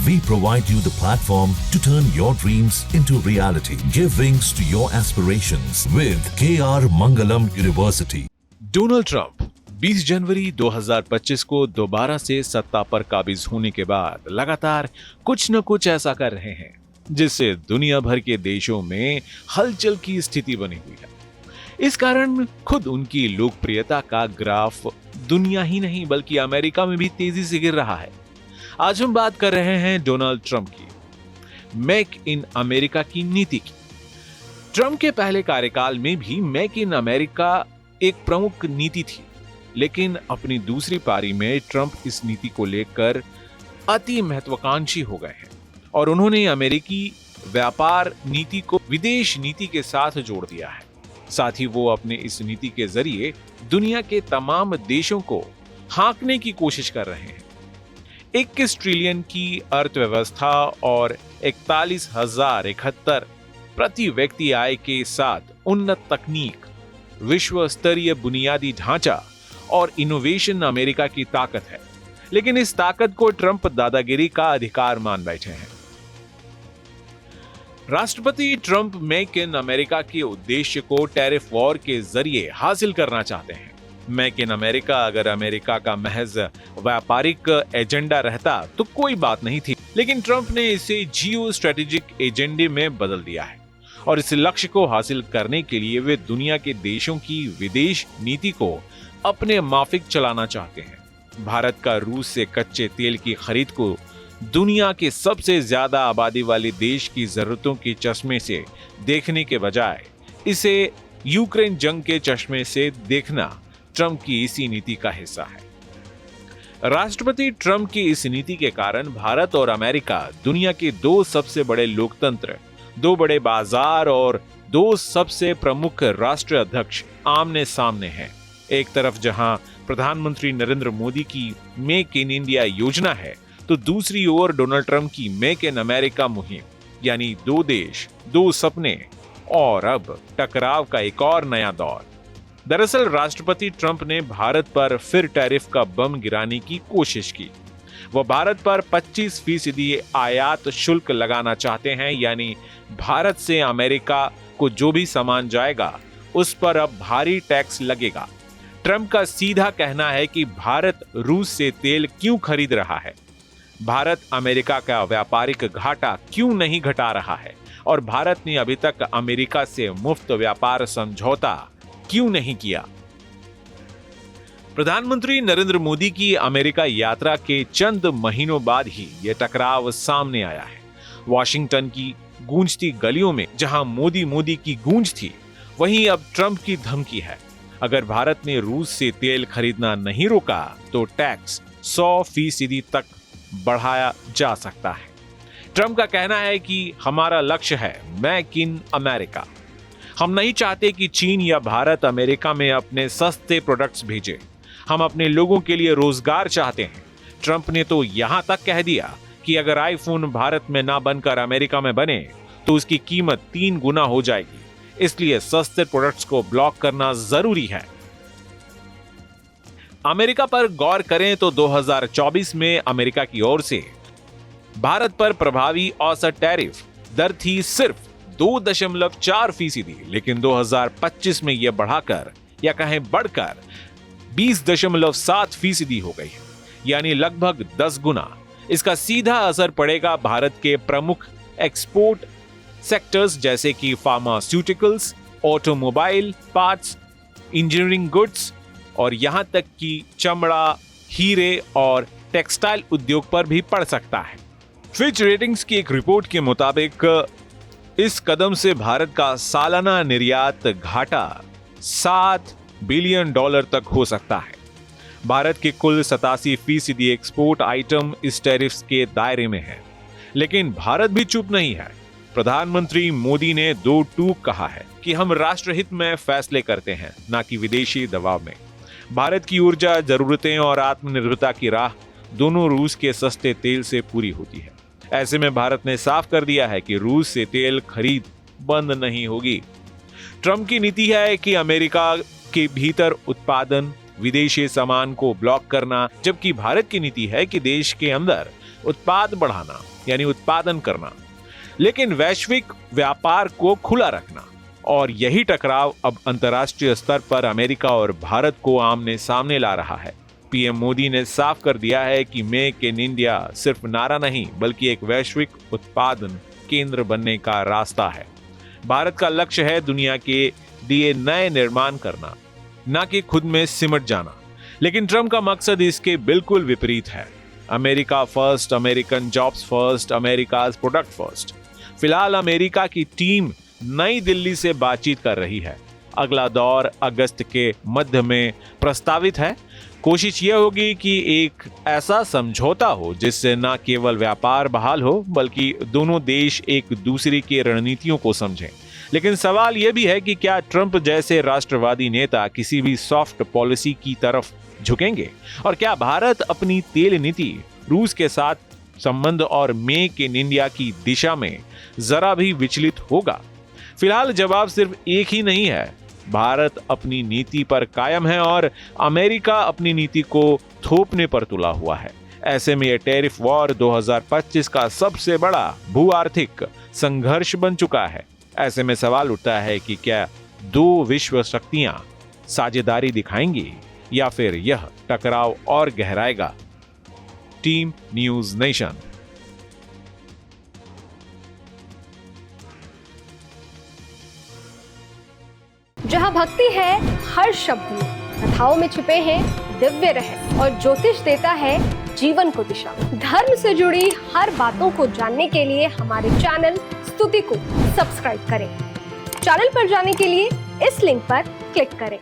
We provide you the platform to turn your dreams into reality. Give wings to your aspirations with KR Mangalam University. Donald Trump 20 जनवरी 2025 को दोबारा से सत्ता पर काबिज होने के बाद लगातार कुछ न कुछ ऐसा कर रहे हैं जिससे दुनिया भर के देशों में हलचल की स्थिति बनी हुई है। इस कारण खुद उनकी लोकप्रियता का ग्राफ दुनिया ही नहीं बल्कि अमेरिका में भी तेजी से गिर रहा है। आज हम बात कर रहे हैं डोनाल्ड ट्रंप की, मेक इन अमेरिका की नीति की। ट्रंप के पहले कार्यकाल में भी मेक इन अमेरिका एक प्रमुख नीति थी, लेकिन अपनी दूसरी पारी में ट्रंप इस नीति को लेकर अति महत्वाकांक्षी हो गए हैं और उन्होंने अमेरिकी व्यापार नीति को विदेश नीति के साथ जोड़ दिया है। साथ ही वो अपने इस नीति के जरिए दुनिया के तमाम देशों को हाँकने की कोशिश कर रहे हैं। 21 ट्रिलियन की अर्थव्यवस्था और 41,071 प्रति व्यक्ति आय के साथ उन्नत तकनीक, विश्व स्तरीय बुनियादी ढांचा और इनोवेशन अमेरिका की ताकत है, लेकिन इस ताकत को ट्रंप दादागिरी का अधिकार मान बैठे हैं। राष्ट्रपति ट्रंप मेक इन अमेरिका के उद्देश्य को टैरिफ वॉर के जरिए हासिल करना चाहते हैं। मेक इन अमेरिका अगर अमेरिका का महज व्यापारिक एजेंडा रहता तो कोई बात नहीं थी, लेकिन ट्रंप ने इसे जियो स्ट्रेटेजिक एजेंडे में बदल दिया है और इस लक्ष्य को हासिल करने के लिए वे दुनिया के देशों की विदेश नीति को अपने माफिक चलाना चाहते हैं। भारत का रूस से कच्चे तेल की खरीद को दुनिया के सबसे ज्यादा आबादी वाले देश की जरूरतों के चश्मे से देखने के बजाय इसे यूक्रेन जंग के चश्मे से देखना ट्रंप की इसी नीति का हिस्सा है। राष्ट्रपति ट्रंप की इस नीति के कारण भारत और अमेरिका दुनिया के दो सबसे बड़े लोकतंत्र, दो बड़े बाजार और दो सबसे प्रमुख राष्ट्र अध्यक्ष आमने सामने हैं। एक तरफ जहां प्रधानमंत्री नरेंद्र मोदी की मेक इन इंडिया योजना है, तो दूसरी ओर डोनाल्ड ट्रंप की मेक इन अमेरिका मुहिम, यानी दो देश दो सपने और अब टकराव का एक और नया दौर। दरअसल राष्ट्रपति ट्रंप ने भारत पर फिर टैरिफ का बम गिराने की कोशिश की। वह भारत पर 25% आयात शुल्क लगाना चाहते हैं, यानी भारत से अमेरिका को जो भी सामान जाएगा उस पर अब भारी टैक्स लगेगा। ट्रंप का सीधा कहना है कि भारत रूस से तेल क्यों खरीद रहा है, भारत अमेरिका का व्यापारिक घाटा क्यों नहीं घटा रहा है और भारत ने अभी तक अमेरिका से मुफ्त व्यापार समझौता क्यों नहीं किया। प्रधानमंत्री नरेंद्र मोदी की अमेरिका यात्रा के चंद महीनों बाद ही यह टकराव सामने आया है। वॉशिंगटन की गूंजती गलियों में जहां मोदी मोदी की गूंज थी, वहीं अब ट्रंप की धमकी है। अगर भारत ने रूस से तेल खरीदना नहीं रोका तो टैक्स 100% तक बढ़ाया जा सकता है। ट्रंप का कहना है कि हमारा लक्ष्य है मेक इन अमेरिका। हम नहीं चाहते कि चीन या भारत अमेरिका में अपने सस्ते प्रोडक्ट्स भेजे। हम अपने लोगों के लिए रोजगार चाहते हैं। ट्रंप ने तो यहां तक कह दिया कि अगर आईफोन भारत में ना बनकर अमेरिका में बने तो उसकी कीमत 3 गुना हो जाएगी। इसलिए सस्ते प्रोडक्ट्स को ब्लॉक करना जरूरी है। अमेरिका पर गौर करें तो 2024 में अमेरिका की ओर से भारत पर प्रभावी औसत टैरिफ दर थी सिर्फ 2.4%, लेकिन 2025 में यह बढ़ाकर या कहें बढ़कर 20.7% हो गई है, यानी लगभग 10 गुना। इसका सीधा असर पड़ेगा भारत के प्रमुख एक्सपोर्ट सेक्टर्स जैसे कि pharmaceuticals, automobile parts, engineering goods और यहां तक कि चमड़ा, हीरे और टेक्सटाइल उद्योग पर भी पड़ सकता है। फिच रेटिंग्स की एक रिपोर्ट के मुताबिक इस कदम से भारत का सालाना निर्यात घाटा $7 बिलियन तक हो सकता है। भारत के कुल 87% एक्सपोर्ट आइटम इस टैरिफ्स के दायरे में है, लेकिन भारत भी चुप नहीं है। प्रधानमंत्री मोदी ने 2 टूक कहा है कि हम राष्ट्रहित में फैसले करते हैं, ना कि विदेशी दबाव में। भारत की ऊर्जा जरूरतें और आत्मनिर्भरता की राह दोनों रूस के सस्ते तेल से पूरी होती है। ऐसे में भारत ने साफ कर दिया है कि रूस से तेल खरीद बंद नहीं होगी। ट्रंप की नीति है कि अमेरिका के भीतर उत्पादन, विदेशी सामान को ब्लॉक करना, जबकि भारत की नीति है कि देश के अंदर उत्पाद बढ़ाना यानी उत्पादन करना, लेकिन वैश्विक व्यापार को खुला रखना। और यही टकराव अब अंतर्राष्ट्रीय स्तर पर अमेरिका और भारत को आमने सामने ला रहा है। पीएम मोदी ने साफ कर दिया है कि मेक इन इंडिया सिर्फ नारा नहीं बल्कि एक वैश्विक उत्पादन केंद्र बनने का रास्ता है। भारत का लक्ष्य है दुनिया के लिए नए निर्माण करना, ना कि खुद में सिमट जाना। लेकिन ट्रंप का मकसद इसके बिल्कुल विपरीत है। America first, American jobs first, America's product first. फिलहाल अमेरिका की टीम नई दिल्ली से बातचीत कर रही है। अगला दौर अगस्त के मध्य में प्रस्तावित है। कोशिश यह होगी कि एक ऐसा समझौता हो जिससे न केवल व्यापार बहाल हो बल्कि दोनों देश एक दूसरे की रणनीतियों को समझें। लेकिन सवाल यह भी है कि क्या ट्रंप जैसे राष्ट्रवादी नेता किसी भी सॉफ्ट पॉलिसी की तरफ झुकेंगे, और क्या भारत अपनी तेल नीति, रूस के साथ संबंध और मेक इन इंडिया की दिशा में जरा भी विचलित होगा? फिलहाल जवाब सिर्फ एक ही नहीं है। भारत अपनी नीति पर कायम है और अमेरिका अपनी नीति को थोपने पर तुला हुआ है। ऐसे में यह टैरिफ वॉर 2025 का सबसे बड़ा भू आर्थिक संघर्ष बन चुका है। ऐसे में सवाल उठता है कि क्या दो विश्व शक्तियां साझेदारी दिखाएंगी या फिर यह टकराव और गहराएगा? Team news nation. जहां भक्ति है हर शब्द में, कथाओं में छुपे हैं दिव्य रहस्य और ज्योतिष देता है जीवन को दिशा। धर्म से जुड़ी हर बातों को जानने के लिए हमारे चैनल स्तुति को सब्सक्राइब करें। चैनल पर जाने के लिए इस लिंक पर क्लिक करें।